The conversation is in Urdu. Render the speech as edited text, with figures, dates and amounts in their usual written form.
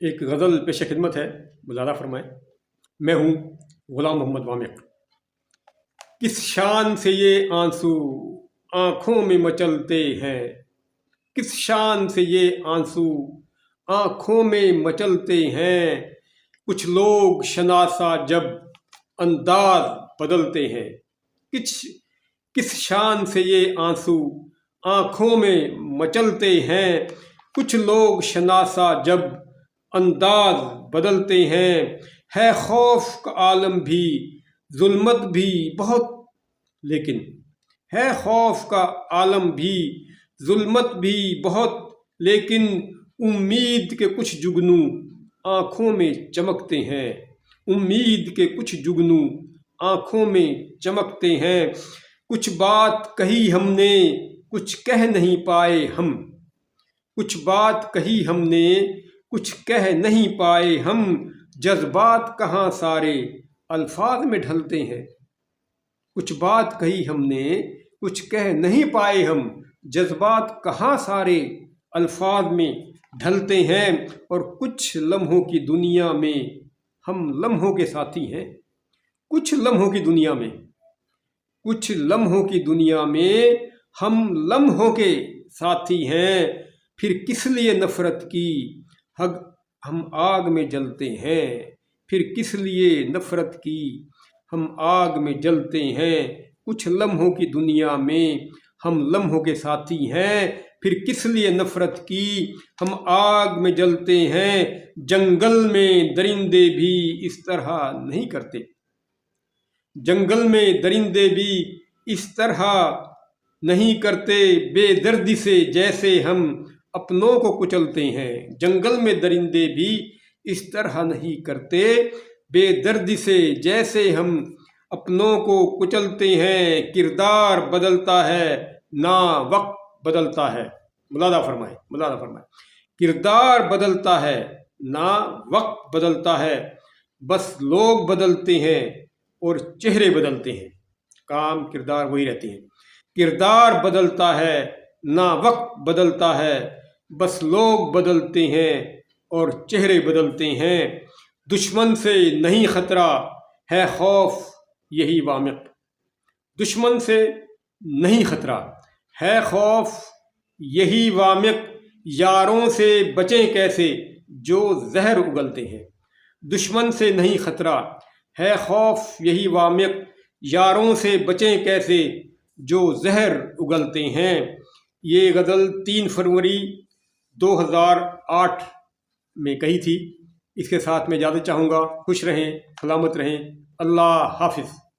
ایک غزل پیش خدمت ہے، ملاحظہ فرمائیں۔ میں ہوں غلام محمد وامق۔ کس شان سے یہ آنسو آنکھوں میں مچلتے ہیں، کس شان سے یہ آنسو آنکھوں میں مچلتے ہیں، کچھ لوگ شناسا جب انداز بدلتے ہیں۔ کس شان سے یہ آنسو آنکھوں میں مچلتے ہیں، کچھ لوگ شناسا جب انداز بدلتے ہیں۔ ہے خوف کا عالم بھی ظلمت بھی بہت، لیکن ہے خوف کا عالم بھی ظلمت بھی بہت، لیکن امید کے کچھ جگنو آنکھوں میں چمکتے ہیں۔ امید کے کچھ جگنو آنکھوں میں چمکتے ہیں۔ کچھ بات کہی ہم نے کچھ کہہ نہیں پائے ہم، کچھ بات کہی ہم نے کچھ کہہ نہیں پائے ہم، جذبات کہاں سارے الفاظ میں ڈھلتے ہیں۔ کچھ بات کہی ہم نے کچھ کہہ نہیں پائے ہم، جذبات کہاں سارے الفاظ میں ڈھلتے ہیں۔ اور کچھ لمحوں کی دنیا میں ہم لمحوں کے ساتھی ہیں، کچھ لمحوں کی دنیا میں، کچھ لمحوں کی دنیا میں ہم لمحوں کے ساتھی ہیں۔ پھر کس لیے نفرت کی ہم آگ میں جلتے ہیں، پھر کس لیے نفرت کی ہم آگ میں جلتے ہیں۔ کچھ لمحوں کی دنیا میں ہم لمحوں کے ساتھی ہیں، پھر کس لیے نفرت کی ہم آگ میں جلتے ہیں۔ جنگل میں درندے بھی اس طرح نہیں کرتے، جنگل میں درندے بھی اس طرح نہیں کرتے، بے دردی سے جیسے ہم اپنوں کو کچلتے ہیں۔ جنگل میں درندے بھی اس طرح نہیں کرتے، بے دردی سے جیسے ہم اپنوں کو کچلتے ہیں۔ کردار بدلتا ہے نہ وقت بدلتا ہے، ملاحظہ فرمائیں، ملاحظہ فرمائیں۔ کردار بدلتا ہے نہ وقت بدلتا ہے، بس لوگ بدلتے ہیں اور چہرے بدلتے ہیں، کام کردار وہی رہتے ہیں۔ کردار بدلتا ہے نہ وقت بدلتا ہے، بس لوگ بدلتے ہیں اور چہرے بدلتے ہیں۔ دشمن سے نہیں خطرہ ہے خوف یہی وامق، دشمن سے نہیں خطرہ ہے خوف یہی وامق، یاروں سے بچیں کیسے جو زہر اگلتے ہیں۔ دشمن سے نہیں خطرہ ہے خوف یہی وامق، یاروں سے بچیں کیسے جو زہر اگلتے ہیں۔ یہ غزل 3 فروری 2008 میں کہی تھی۔ اس کے ساتھ میں اجازت چاہوں گا۔ خوش رہیں، سلامت رہیں، اللہ حافظ۔